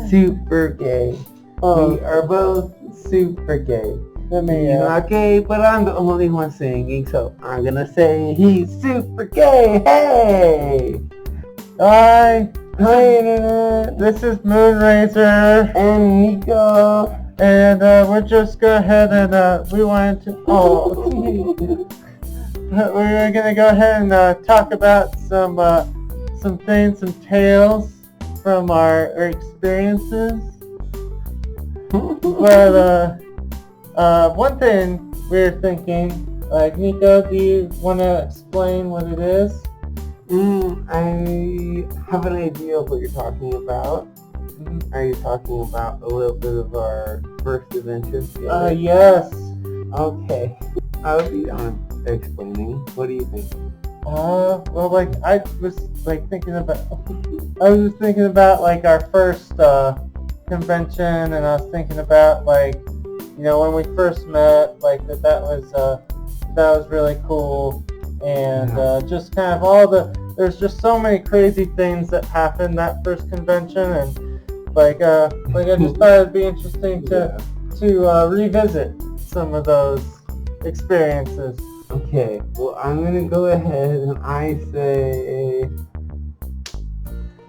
super gay. Oh, We are both super gay. let me, He's not gay, but I'm the only one singing, so I'm gonna say he's super gay. Hey! Hi, Internet. This is Moonraiser And Nico. and we're just go ahead and we wanted to. We're gonna go ahead and talk about some things, some tales from our experiences. But one thing we're thinking, like Nico, do you want to explain what it is? I have an idea of what you're talking about. Are you talking about a little bit of our first adventure together? Yes. Okay. I'll be explaining. What do you think? Well, like I was thinking about like our first convention, and I was thinking about like, when we first met, like that was really cool, and just kind of there's just so many crazy things that happened that first convention, and like I just thought it'd be interesting to revisit some of those experiences. Okay, well, I'm gonna go ahead and I say,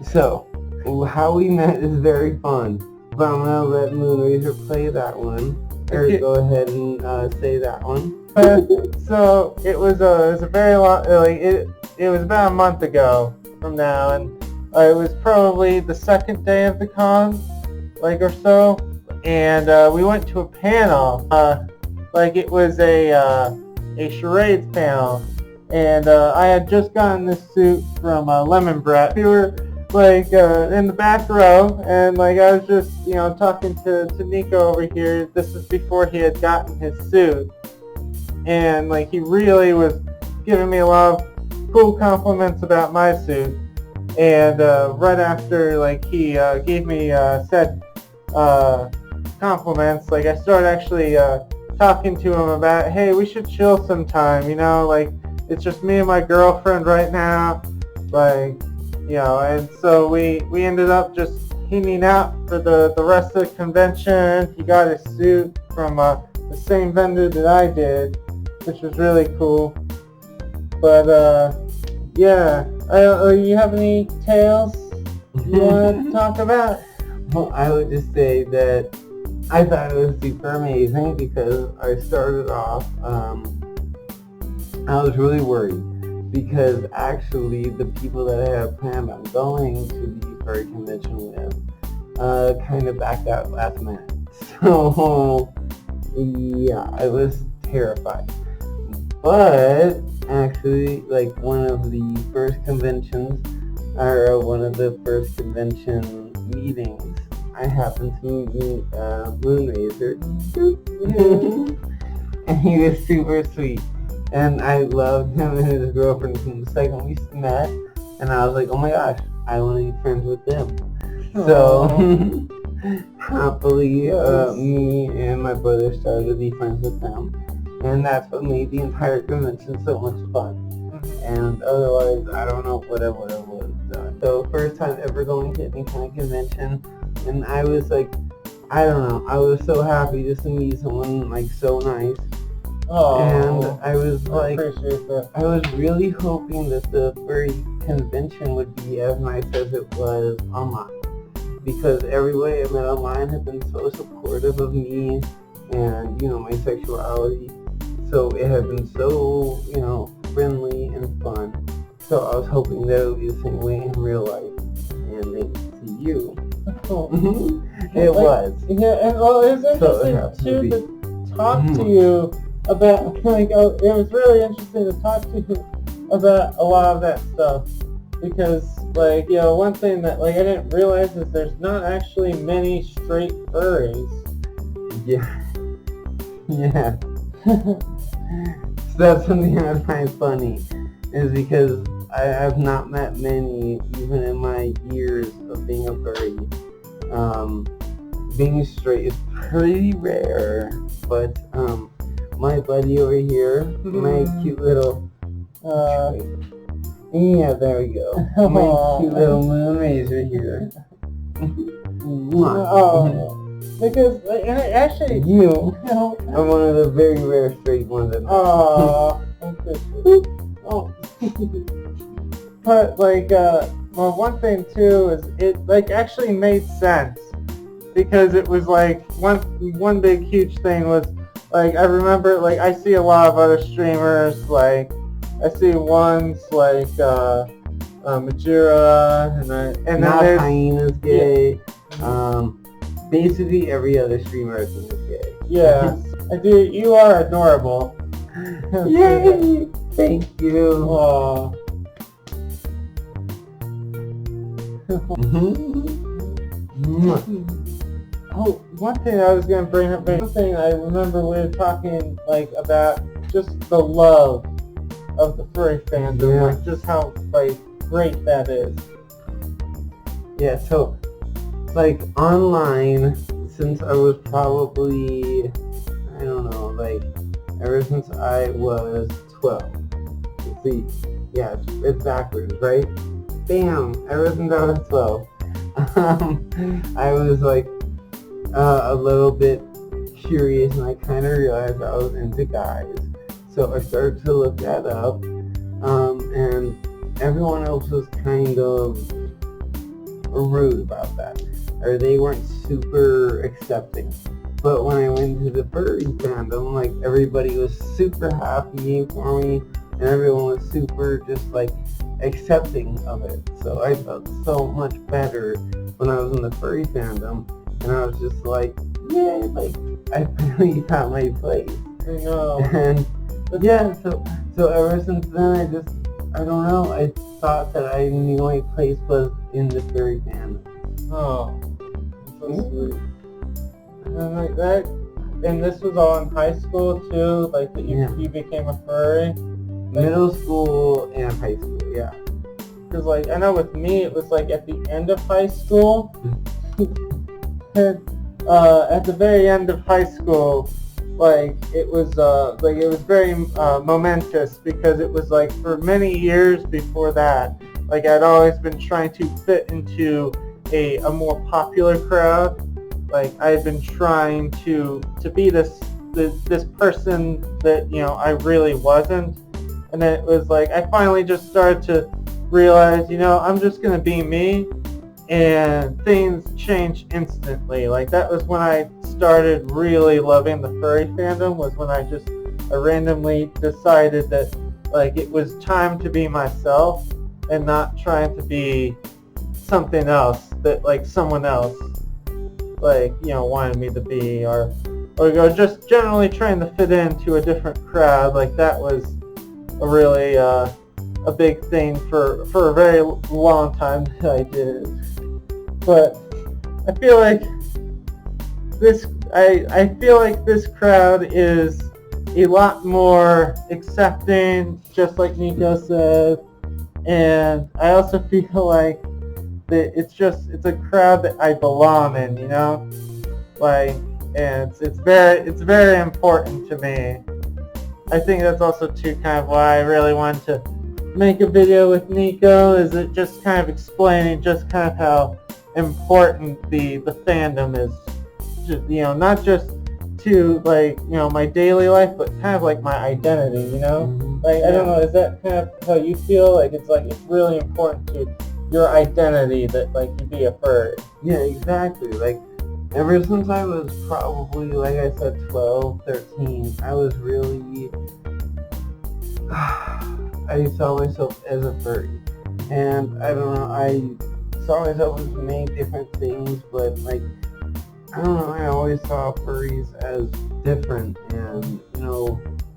so how we met is very fun, but I'm gonna let Moonraiser play that one, or Okay. go ahead and say that one. So it was a very long, it was about a month ago from now, and it was probably the second day of the con, or so, and we went to a panel, it was a charades panel, and I had just gotten this suit from Lemon Brett. We were in the back row, and I was just talking to Nico over here. This is before he had gotten his suit, and he really was giving me a lot of cool compliments about my suit. And right after he gave me said compliments, I started actually talking to him about, hey, we should chill sometime, it's just me and my girlfriend right now, and so we ended up just hanging out for the rest of the convention. He got his suit from the same vendor that I did, which was really cool. But yeah, you have any tales you want to talk about? Well, I would just say that I thought it was super amazing because I started off, I was really worried because actually the people that I had planned on going to the furry convention with kind of backed out last minute. So yeah, I was terrified. But actually, one of the first conventions, or one of the first convention meetings, I happened to meet Moonraiser, and he was super sweet, and I loved him and his girlfriend from the second we met, and I was like, oh my gosh, I want to be friends with them. So happily, me and my brother started to be friends with them, and that's what made the entire convention so much fun. And otherwise, I don't know what I would have done. So first time ever going to any kind of convention, and I was I don't know, I was so happy just to meet someone so nice. And I was appreciate that. I was really hoping that the furry convention would be as nice as it was online, because everybody I met online had been so supportive of me and my sexuality. So it had been so friendly and fun. So I was hoping that it would be the same way in real life, and thanks to you, it was. Yeah, and it was interesting to talk to you about it was really interesting to talk to you about a lot of that stuff, because one thing that I didn't realize is there's not actually many straight furries. Yeah. So that's something I find funny, is because I have not met many, even in my years of being a furry. Being straight is pretty rare, but my buddy over here, my cute little, yeah, there we go. My cute little Moonraiser here. Oh, because and it actually, You you know, are one of the very rare straight ones that oh, oh. But like, well, one thing too is it like actually made sense because it was like one big huge thing was like I remember like I see a lot of other streamers like I see ones like Majira and Not then there's Hyena's gay. Basically every other streamer is gay. yeah. I do. You are adorable. Yay! Thank you. Aw. Oh, one thing I was gonna bring up. One thing I remember we were talking like about just the love of the furry fandom, Yeah. like just how like great that is. Yeah, so like online, since I was probably, I don't know, like ever since I was 12. See, yeah, it's backwards, right? Bam! Ever since I was 12, I was like a little bit curious, and I kind of realized I was into guys. So I started to look that up, and everyone else was kind of rude about that, or they weren't super accepting. But when I went to the furry fandom, like everybody was super happy for me, and everyone was super just like accepting of it. So I felt so much better when I was in the furry fandom, and I was just like, yay, like I finally found my place. I know. And yeah, so ever since then I don't know, I thought that I knew my place was in the furry fandom. Oh, that's so sweet. And like that, and this was all in high school too, like that you became a furry. Middle school and high school, yeah. Because like I know with me it was like at the end of high school. And at the very end of high school, like it was very momentous because it was like for many years before that, like I'd always been trying to fit into a more popular crowd. Like I had been trying to be this person that I really wasn't, and then it was like I finally just started to realize I'm just gonna be me, and things changed instantly. Like that was when I started really loving the furry fandom. Was when I randomly decided that like it was time to be myself and not trying to be something else that like someone else like wanted me to be, or just generally trying to fit into a different crowd. Like that was a really a big thing for a very long time that I did. But I feel like this crowd is a lot more accepting, just like Neko said, and I also feel like that it's a crowd that I belong in, like, and it's very important to me. I think that's also too kind of why I really wanted to make a video with Neko, is it just kind of explaining just kind of how important the fandom is, just, not just to like my daily life, but kind of like my identity, like I don't know, is that kind of how you feel? Like it's really important to your identity that like you be a furry? Yeah, exactly. Like ever since I was probably, like I said, 12, 13, I was really I saw myself as a furry, and I don't know, I saw myself as many different things, but like I don't know, I always saw furries as different and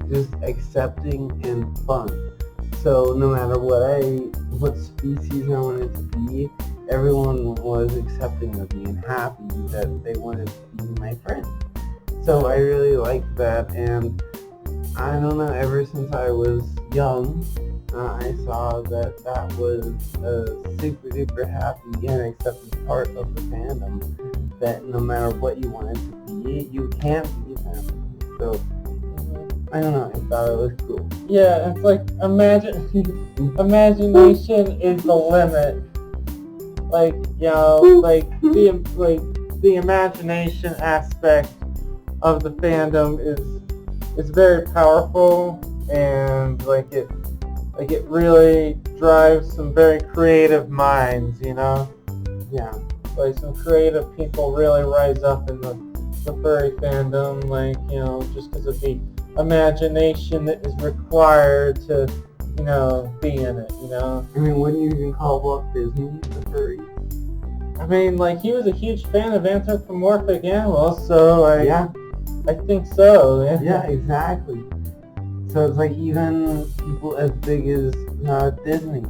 just accepting and fun. So no matter what species I wanted to be, everyone was accepting of me and happy that they wanted to be my friend. So I really liked that, and I don't know, ever since I was young, I saw that was a super duper happy and accepted part of the fandom, that no matter what you wanted to be, you can be them. So I don't know, I thought it was cool. Yeah, it's like imagination is the limit. like the imagination aspect of the fandom is very powerful, and it really drives some very creative minds, Yeah. Like some creative people really rise up in the furry fandom, just because of the imagination that is required to, be in it, I mean, wouldn't you even call Walt Disney a furry? I mean, he was a huge fan of anthropomorphic animals, so, Yeah. I think so, yeah. Yeah, exactly. So it's like even people as big as Disney,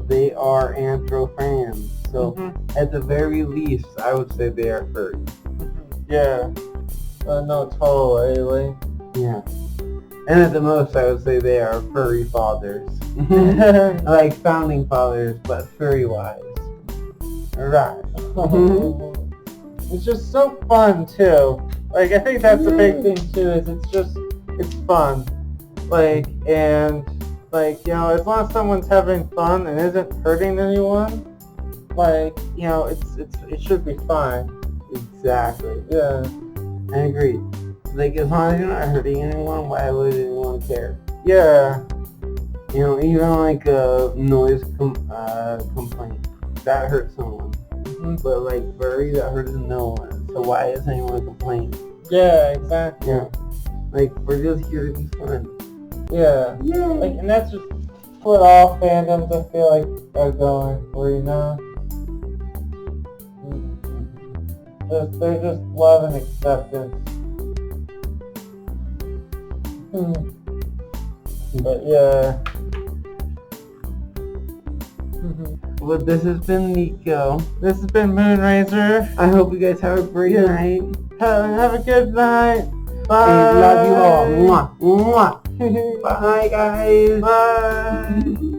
they are anthro fans. So at the very least, I would say they are furry. Yeah. No, totally. Yeah. And at the most, I would say they are furry fathers. Like founding fathers, but furry-wise. Right. It's just so fun, too. I think that's the big thing, too, is it's fun. As long as someone's having fun and isn't hurting anyone, it should be fine. Exactly. Yeah. I agree. As long as you're not hurting anyone, why would anyone care? Yeah. Even a noise complaint, that hurts someone. But furry, that hurts no one. So why is anyone complaining? Yeah, exactly. Yeah. We're just here to be fun. Yeah. Yay. And that's just what all fandoms, I feel like, are going for, They're just love and acceptance. But yeah. Well, this has been Neko. This has been Moonraiser. I hope you guys have a great night. Have a good night. Bye. And love you all. Mwah. Mwah. Bye, guys. Bye.